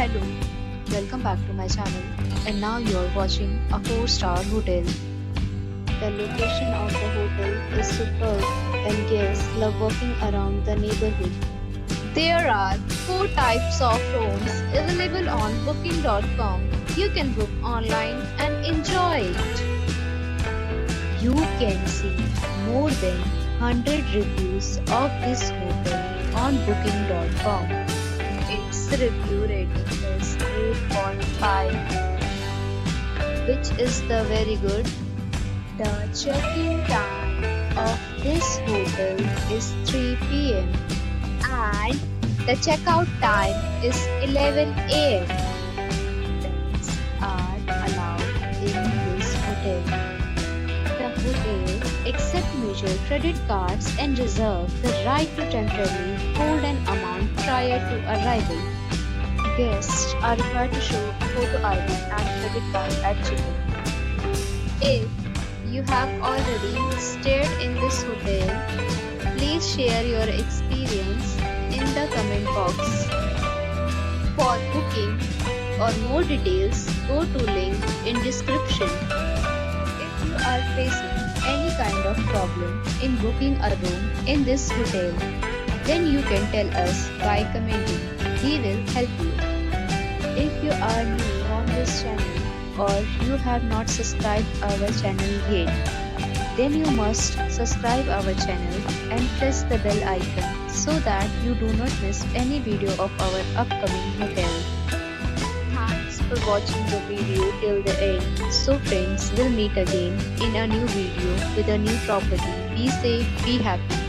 Hello, welcome back to my channel. And now you're watching a 4-star hotel. The location of the hotel is superb and guests love walking around the neighborhood. There are 4 types of rooms available on booking.com. You can book online and enjoy it. You can see more than 100 reviews of this hotel on booking.com. Its review rating is 8.5, which is the very good. The check-in time of this hotel is 3 p.m. and the checkout time is 11 a.m. Pets are allowed in this hotel. The hotel accepts major credit cards and reserves the right to temporarily hold an amount prior to arrival. Guests are required to show photo ID and credit card at check-in. If you have already stayed in this hotel, please share your experience in the comment box. For booking or more details, go to link in description. If you are facing any kind of problem in booking a room in this hotel, then you can tell us by commenting. We will help you. If you are new on this channel or you have not subscribed our channel yet, then you must subscribe our channel and press the bell icon so that you do not miss any video of our upcoming hotel. Thanks for watching the video till the end. So friends, we'll meet again in a new video with a new property. Be safe, be happy.